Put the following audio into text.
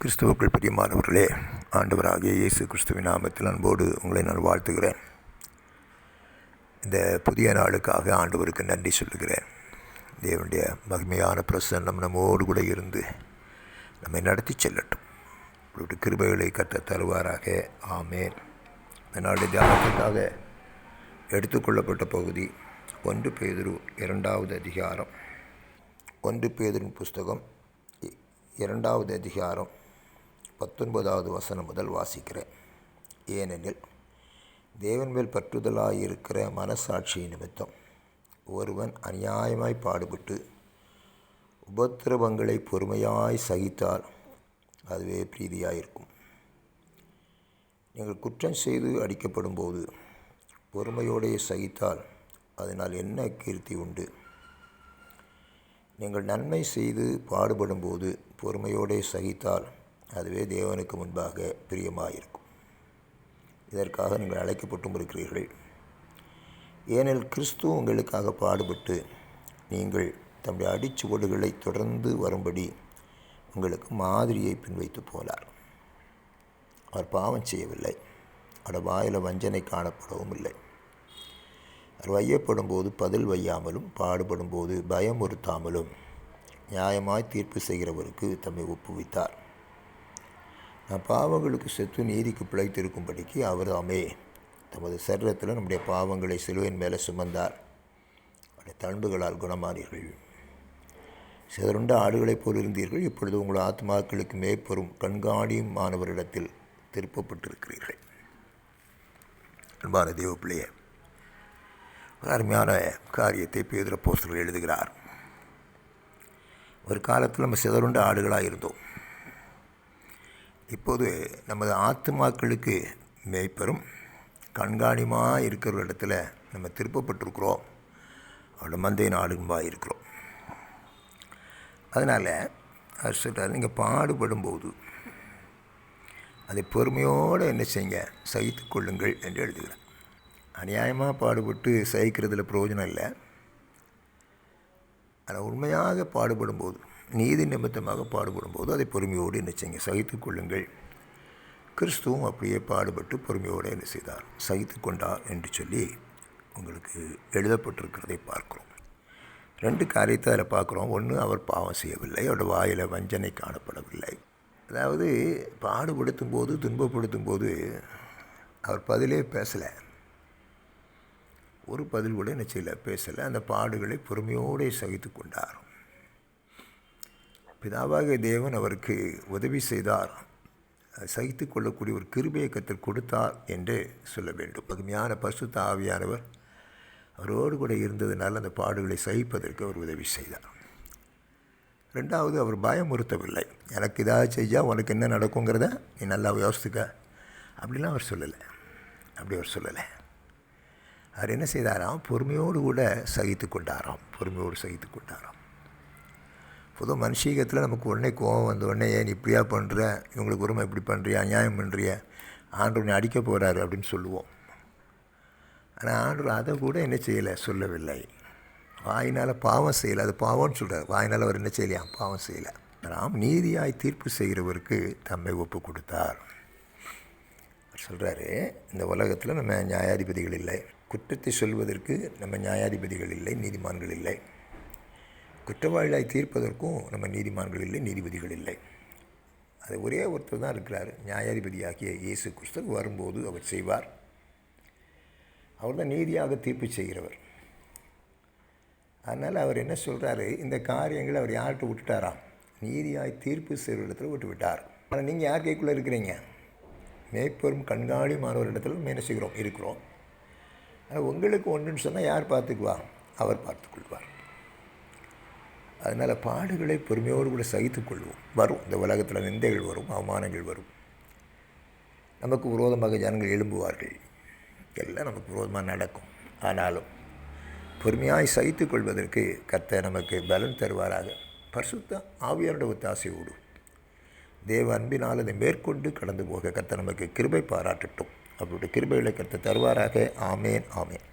கிறிஸ்துவுக்குள் பிரியமானவர்களே, ஆண்டவராகிய இயேசு கிறிஸ்துவின் நாமத்தில் அன்போடு உங்களை நான் வாழ்த்துகிறேன். இந்த புதிய நாளுக்காக ஆண்டவருக்கு நன்றி சொல்லுகிறேன். தேவனுடைய மகிமையான பிரசன்னம் நம்மோடு கூட இருந்து நம்மை நடத்தி செல்லட்டும். அவருடைய கிருபைகளை கர்த்தர் தருவாராக. ஆமேன். இந்த நாளுடைய தியானத்திற்காக எடுத்துக்கொள்ளப்பட்ட பகுதி 1 பேதுரு 2வது அதிகாரம். 1 பேதுருவின் புஸ்தகம் 2வது அதிகாரம் 19வது வசனம் முதல் வாசிக்கிறேன். ஏனெனில் தேவன் மேல் பற்றுதலாயிருக்கிற மனசாட்சி நிமித்தம் ஒருவன் அநியாயமாய் பாடுபட்டு உபத்திரவங்களை பொறுமையாய் சகித்தால் அதுவே பிரீதியாயிருக்கும். நீங்கள் குற்றம் செய்து அடிக்கப்படும் போது பொறுமையோடே சகித்தால் அதனால் என்ன கீர்த்தி உண்டு? நீங்கள் நன்மை செய்து பாடுபடும் போது பொறுமையோடே சகித்தால் அதுவே தேவனுக்கு முன்பாக பிரியமாயிருக்கும். இதற்காக நீங்கள் அழைக்கப்பட்டும் இருக்கிறீர்கள். ஏனெனில் கிறிஸ்து உங்களுக்காக பாடுபட்டு நீங்கள் தம்முடைய அடிச்சுவடுகளை தொடர்ந்து வரும்படி உங்களுக்கு மாதிரியை பின்வைத்து போனார். அவர் பாவம் செய்யவில்லை, அவர் வாயில் வஞ்சனை காணப்படவும் இல்லை. அவர் வையப்படும் போது பதில் வையாமலும் பாடுபடும் போது பயமுறுத்தாமலும் நியாயமாய் தீர்ப்பு செய்கிறவருக்கு தம்மை ஒப்புவித்தார். நாம் பாவங்களுக்கு செத்து நீதிக்கு பிழைத்திருக்கும்படிக்கு அவர் தாமே தமது சரீரத்தில் நம்முடைய பாவங்களை சிலுவையின் மேலே சுமந்தார். அவருடைய தழும்புகளால் குணமானீர்கள். சிதறுண்ட ஆடுகளைப் போல் இருந்தீர்கள், இப்பொழுது உங்கள் ஆத்மாக்களுக்கு மேற்பெறும் கண்காணியும் மாணவரிடத்தில் திருப்பப்பட்டிருக்கிறீர்கள். அன்பான தேவ பிள்ளையே, அருமையான காரியத்தை பேதுரு அப்போஸ்தலர் எழுதுகிறார். ஒரு காலத்தில் நம்ம சிதறுண்ட ஆடுகளாக இருந்தோம். இப்போது நமது ஆத்துமாக்களுக்கு மேய்ப்பெரும் கண்காணிமாக இருக்கிற இடத்துல நம்ம திருப்பப்பட்டிருக்கிறோம். அவரோட மந்தையின் ஆடுகளாக இருக்கிறோம். அதனால் அவர் சொல்கிறார், நீங்கள் பாடுபடும்போது அதை பொறுமையோடு என்ன செய்யுங்க, சகித்து கொள்ளுங்கள் என்று எழுதுகிறார். அநியாயமாக பாடுபட்டு சகிக்கிறதுல பிரயோஜனம் இல்லை. ஆனால் உண்மையாக பாடுபடும்போது, நீதி நிமித்தமாக பாடுபடும்போது அதை பொறுமையோடு என்ன செய்யுங்க, சகித்து கொள்ளுங்கள். கிறிஸ்துவும் அப்படியே பாடுபட்டு பொறுமையோடு என்ன செய்தார், சகித்து கொண்டார் என்று சொல்லி உங்களுக்கு எழுதப்பட்டிருக்கிறதை பார்க்குறோம். 2 காரியத்தை அதில் பார்க்குறோம். ஒன்று, அவர் பாவம் செய்யவில்லை, அவருடைய வாயில் வஞ்சனை காணப்படவில்லை. அதாவது பாடுபடுத்தும் போது, துன்பப்படுத்தும் போது அவர் பதிலே பேசலை, ஒரு பதில் கூட என்ன செய்யலை, பேசலை. அந்த பாடுகளை பொறுமையோடு சகித்து கொண்டார். பிதாவாகிய தேவன் அவருக்கு உதவி செய்தார். சகித்து கொள்ளக்கூடிய ஒரு கிருபையை கர்த்தர் கொடுத்தார் என்று சொல்ல வேண்டும். மகிமையான பரிசுத்த ஆவியானவர் அவரோடு கூட இருந்ததுனால அந்த பாடுகளை சகிப்பதற்கு அவர் உதவி செய்தார். 2வது, அவர் பயமுறுத்தவில்லை. எனக்கு இதாக செஞ்சால் உனக்கு என்ன நடக்குங்கிறத நீ நல்லா யோசித்துக்க அப்படிலாம் அவர் சொல்லலை. அப்படி அவர் சொல்லலை. அவர் என்ன செய்தாராம், பொறுமையோடு கூட சகித்து கொண்டாராம். பொறுமையோடு சகித்து கொண்டாராம். பொதுவாக மனுஷீகத்தில் நமக்கு உடனே கோபம் வந்த உடனே, ஏன் இப்படியா பண்ணுற, இவங்களுக்கு உரிமை இப்படி பண்ணுறியா, அநியாயம் பண்ணுறிய, ஆண்டவனை அடிக்க போகிறாரு அப்படின்னு சொல்லுவோம். ஆனால் ஆண்டவர் அதை கூட என்ன செய்யலை, சொல்லவில்லை. வாயினால் பாவம் செய்யலை, அது பாவம்னு சொல்கிறார். வாயினால் அவர் என்ன செய்யலையா, பாவம் செய்யலை. நாம் நீதியாய் தீர்ப்பு செய்கிறவருக்கு தம்மை ஒப்பு கொடுத்தார். சொல்கிறாரு, இந்த உலகத்தில் நம்ம நியாயாதிபதிகள் இல்லை. குற்றத்தை சொல்வதற்கு நம்ம நியாயாதிபதிகள் இல்லை, நீதிமான்கள் இல்லை. குற்றவாளியாய் தீர்ப்பதற்கும் நம்ம நீதிமான்கள் இல்லை, நீதிபதிகள் இல்லை. அது ஒரே ஒருத்தர் தான் இருக்கிறார், நியாயாதிபதியாகிய இயேசு கிறிஸ்து. வரும்போது அவர் செய்வார். அவர் தான் நீதியாக தீர்ப்பு செய்கிறவர். அதனால் அவர் என்ன சொல்கிறாரு, இந்த காரியங்களை அவர் யார்கிட்ட விட்டுட்டாராம், நீதியாய் தீர்ப்பு செய்கிற இடத்துல விட்டு விட்டார். ஆனால் நீங்கள் யார் கைக்குள்ளே இருக்கிறீங்க, மேற்பெரும் கண்காணிமானவர் இடத்துல நம்ம என்ன செய்கிறோம், இருக்கிறோம். ஆனால் உங்களுக்கு ஒன்றுன்னு சொன்னால் யார் பார்த்துக்குவா, அவர் பார்த்துக்கொள்வார். அதனால் பாடுகளை பொறுமையோடு கூட சகித்து கொள்வோம். வரும், இந்த உலகத்தில் நிந்தைகள் வரும், அவமானங்கள் வரும். நமக்கு விரோதமாக ஜனங்கள் எழும்புவார்கள், எல்லாம் நமக்கு விரோதமாக நடக்கும். ஆனாலும் பொறுமையாய் சகித்து கொள்வதற்கு கர்த்தர் நமக்கு பலன் தருவாராக. பரிசுத்த ஆவியாரோட ஒத்தாசையோடு தேவ அன்பினால் அதை மேற்கொண்டு கடந்து போக கர்த்தர் நமக்கு கிருபை பாராட்டட்டும். அவருடைய கிருபைகளை கர்த்தர் தருவாராக. ஆமேன், ஆமேன்.